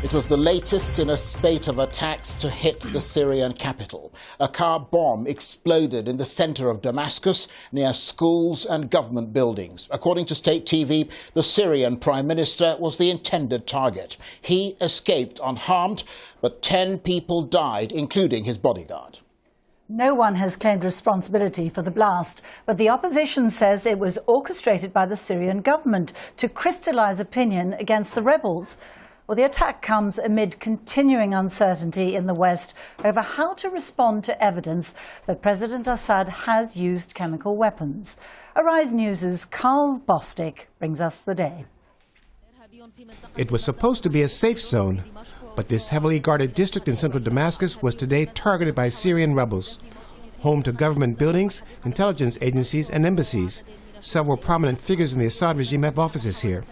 It was the latest in a spate of attacks to hit the Syrian capital. A car bomb exploded in the center of Damascus near schools and government buildings. According to state TV, the Syrian Prime Minister was the intended target. He escaped unharmed, but 10 people died, including his bodyguard. No one has claimed responsibility for the blast, but the opposition says it was orchestrated by the Syrian government to crystallize opinion against the rebels. Well, the attack comes amid continuing uncertainty in the West over how to respond to evidence that President Assad has used chemical weapons. Arise News' Carl Bostic brings us the day. It was supposed to be a safe zone, but this heavily guarded district in central Damascus was today targeted by Syrian rebels. Home to government buildings, intelligence agencies, and embassies. Several prominent figures in the Assad regime have offices here,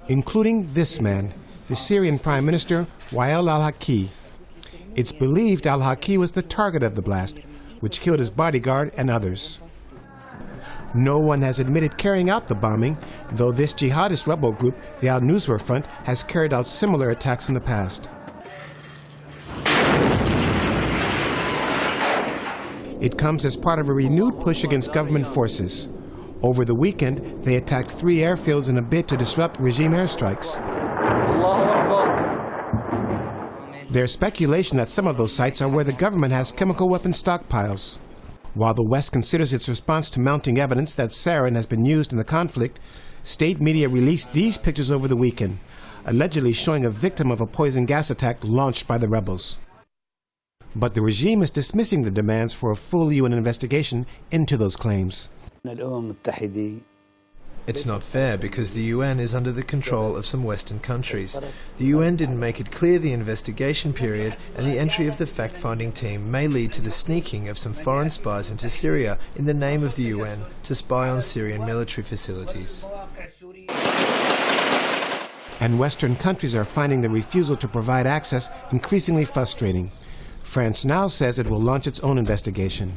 including this man, the Syrian Prime Minister, Wael al-Haki. It's believed al-Haki was the target of the blast, which killed his bodyguard and others. No one has admitted carrying out the bombing, though this jihadist rebel group, the al-Nusra Front, has carried out similar attacks in the past. It comes as part of a renewed push against government forces. Over the weekend, they attacked 3 airfields in a bid to disrupt regime airstrikes. There's speculation that some of those sites are where the government has chemical weapon stockpiles. While the West considers its response to mounting evidence that sarin has been used in the conflict, state media released these pictures over the weekend, allegedly showing a victim of a poison gas attack launched by the rebels. But the regime is dismissing the demands for a full UN investigation into those claims. It's not fair because the UN is under the control of some Western countries. The UN didn't make it clear the investigation period, and the entry of the fact-finding team may lead to the sneaking of some foreign spies into Syria in the name of the UN to spy on Syrian military facilities. And Western countries are finding the refusal to provide access increasingly frustrating. France now says it will launch its own investigation.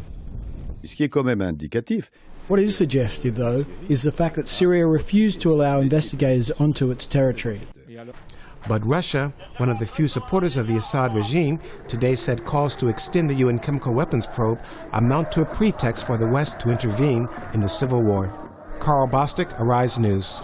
What is suggestive, though, is the fact that Syria refused to allow investigators onto its territory. But Russia, one of the few supporters of the Assad regime, today said calls to extend the UN chemical weapons probe amount to a pretext for the West to intervene in the civil war. Carl Bostic, Arise News.